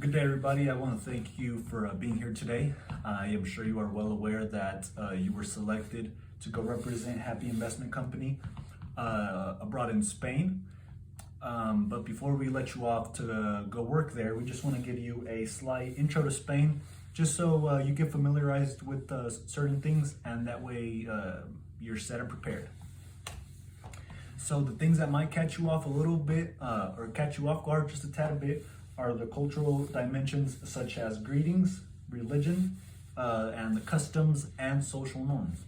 Good day, everybody. I want to thank you for being here today. I am sure you are well aware that you were selected to go represent Happy Investment Company abroad in Spain. But before we let you off to go work there, we just want to give you a slight intro to Spain, just so you get familiarized with certain things, and that way you're set and prepared. So the things that might catch you off a little bit, or catch you off guard just a tad bit, are the cultural dimensions such as greetings, religion, and the customs and social norms.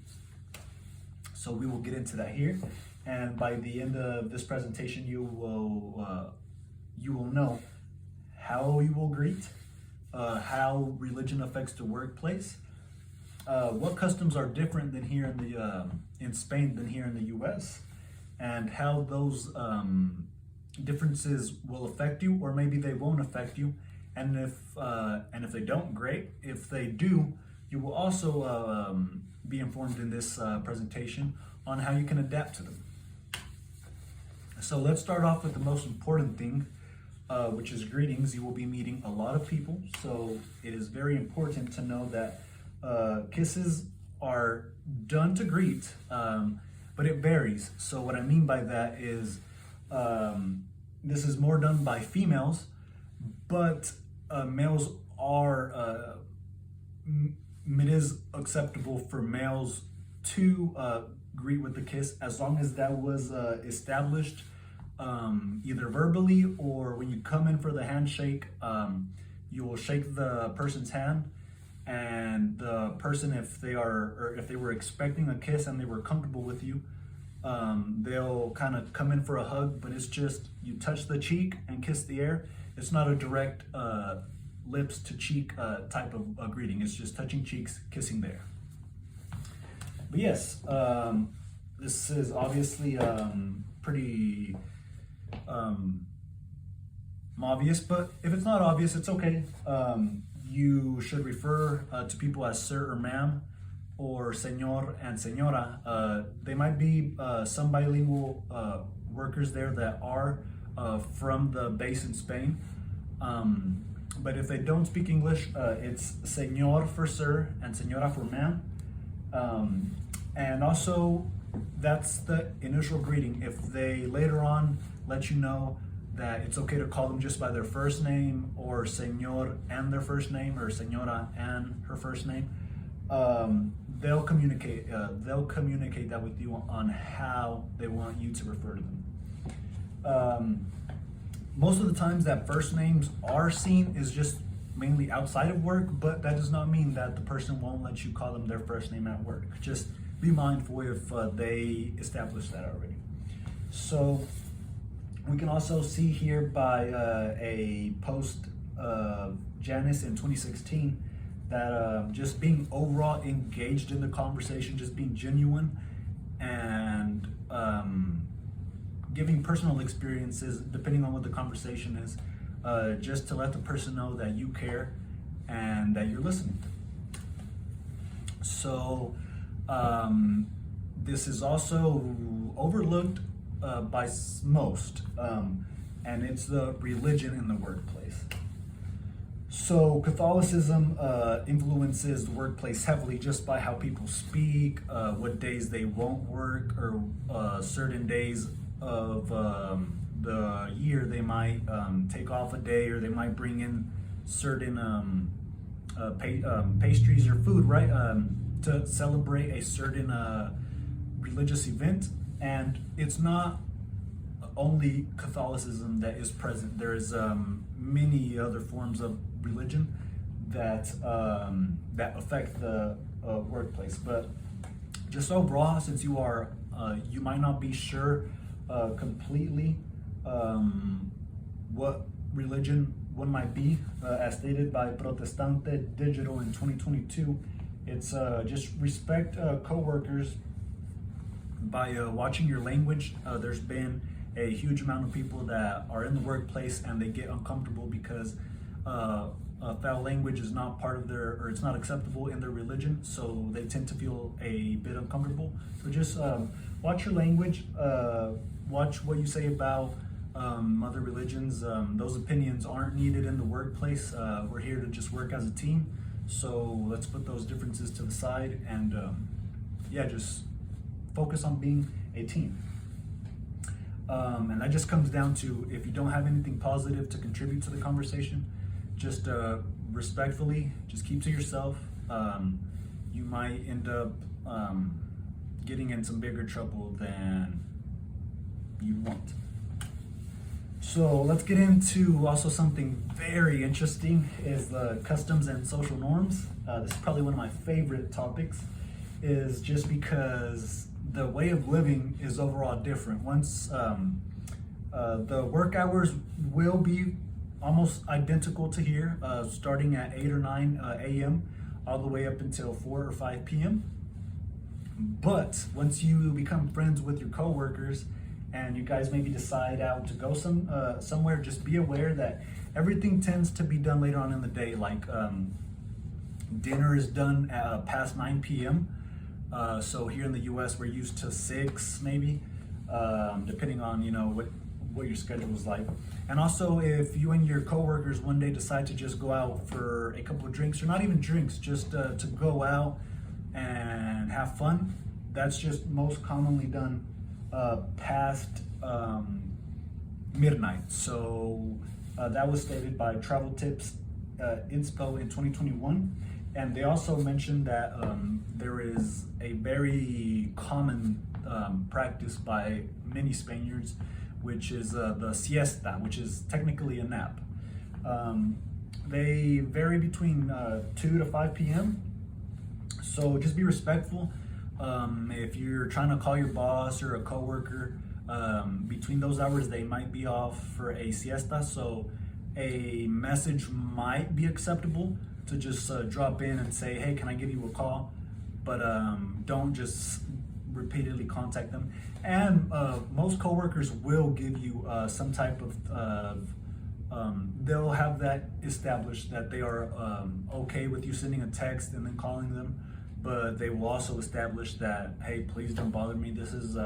So we will get into that here, and by the end of this presentation, you will know how you will greet, how religion affects the workplace, what customs are different than here in Spain than here in the U.S., and how those differences will affect you, or maybe they won't affect you. And if they don't, great. If they do, you will also be informed in this presentation on how you can adapt to them. So let's start off with the most important thing, which is greetings. You will be meeting a lot of people, so it is very important to know that kisses are done to greet, but it varies. So what I mean by that is this is more done by females, but males are, it is acceptable for males to greet with a kiss, as long as that was established either verbally, or when you come in for the handshake, you will shake the person's hand, and the person, if they were expecting a kiss and they were comfortable with you, they'll kind of come in for a hug, but it's just you touch the cheek and kiss the air. It's not a direct lips to cheek type of greeting. It's just touching cheeks, kissing the air. But yes, this is obviously pretty obvious, but if it's not obvious, it's okay. You should refer to people as sir or ma'am, or señor and señora. They might be some bilingual workers there that are from the base in Spain. But if they don't speak English, it's señor for sir and señora for ma'am. And also, that's the initial greeting. If they later on let you know that it's okay to call them just by their first name, or señor and their first name, or señora and her first name, they'll communicate that with you on how they want you to refer to them. Most of the times that first names are seen is just mainly outside of work, but that does not mean that the person won't let you call them their first name at work. Just be mindful if they establish that already. So we can also see here by a post of Janice in 2016 that just being overall engaged in the conversation, just being genuine, and giving personal experiences depending on what the conversation is, just to let the person know that you care and that you're listening. So this is also overlooked by most, and it's the religion in the workplace. So Catholicism influences the workplace heavily just by how people speak, what days they won't work, or certain days of the year they might take off a day, or they might bring in certain pastries or food, right, to celebrate a certain religious event. And it's not only Catholicism that is present. There is many other forms of religion that affect the workplace. But just overall, since you might not be sure completely what religion one might be, as stated by Protestante Digital in 2022, it's just respect coworkers by watching your language. There's been a huge amount of people that are in the workplace and they get uncomfortable because foul language is not part of or it's not acceptable in their religion, so they tend to feel a bit uncomfortable. So just watch your language, watch what you say about other religions. Those opinions aren't needed in the workplace. We're here to just work as a team. So let's put those differences to the side and yeah, just focus on being a team. And that just comes down to, if you don't have anything positive to contribute to the conversation, just respectfully, just keep to yourself. You might end up getting in some bigger trouble than you want. So let's get into also something very interesting, is the customs and social norms. This is probably one of my favorite topics, is just because the way of living is overall different. Once the work hours will be almost identical to here, starting at 8 or 9 a.m. all the way up until 4 or 5 p.m. But once you become friends with your coworkers and you guys maybe decide out to go somewhere, just be aware that everything tends to be done later on in the day. Like dinner is done at past 9 p.m. So here in the U.S. we're used to 6 maybe, depending on what your schedule is like. And also, if you and your coworkers one day decide to just go out for a couple of drinks, or not even drinks, just to go out and have fun, that's just most commonly done past midnight. So that was stated by Travel Tips Inspo in 2021. And they also mentioned that there is a very common practice by many Spaniards, which is the siesta, which is technically a nap. They vary between 2 to 5 p.m. So just be respectful. If you're trying to call your boss or a coworker, between those hours, they might be off for a siesta. So a message might be acceptable to just drop in and say, hey, can I give you a call? But don't just repeatedly contact them. And most coworkers will give you some type of, they'll have that established that they are okay with you sending a text and then calling them, but they will also establish that, hey, please don't bother me. This is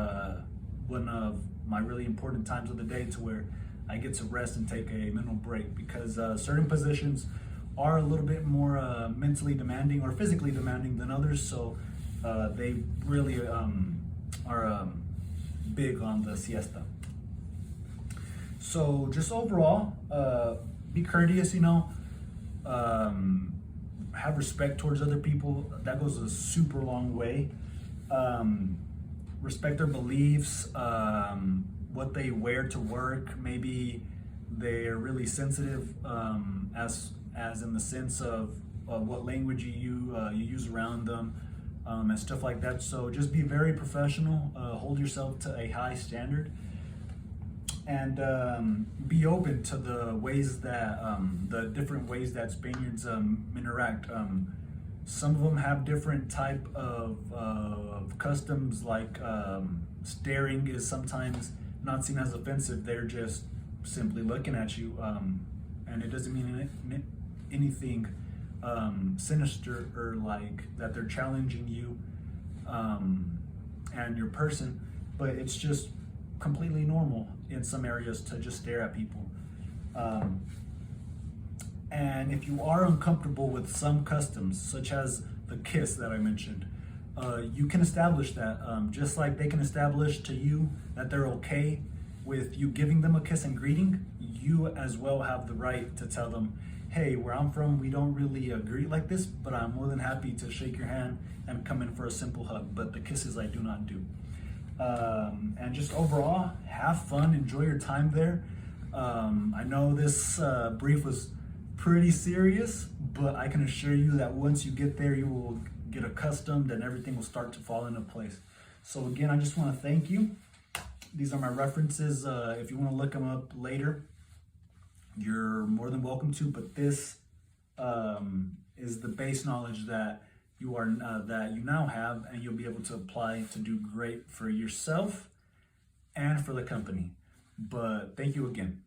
one of my really important times of the day to where I get to rest and take a mental break, because certain positions are a little bit more mentally demanding or physically demanding than others. So they really are big on the siesta. So just overall, be courteous, have respect towards other people. That goes a super long way. Respect their beliefs, what they wear to work. Maybe they're really sensitive, as in the sense of what language you use around them, and stuff like that. So just be very professional, hold yourself to a high standard, and be open to the ways that the different ways that Spaniards interact. Some of them have different type of customs, like staring is sometimes not seen as offensive. They're just simply looking at you, and it doesn't mean anything sinister or like that they're challenging you and your person, but it's just completely normal in some areas to just stare at people. And if you are uncomfortable with some customs, such as the kiss that I mentioned, you can establish that, just like they can establish to you that they're okay with you giving them a kiss and greeting. You as well have the right to tell them, hey, where I'm from, we don't really greet like this, but I'm more than happy to shake your hand and come in for a simple hug, but the kisses I do not do. And just overall, have fun, enjoy your time there. I know this brief was pretty serious, but I can assure you that once you get there, you will get accustomed and everything will start to fall into place. So again, I just want to thank you. These are my references. If you want to look them up later, you're more than welcome to, but this is the base knowledge that you now have, and you'll be able to apply to do great for yourself and for the company. But thank you again.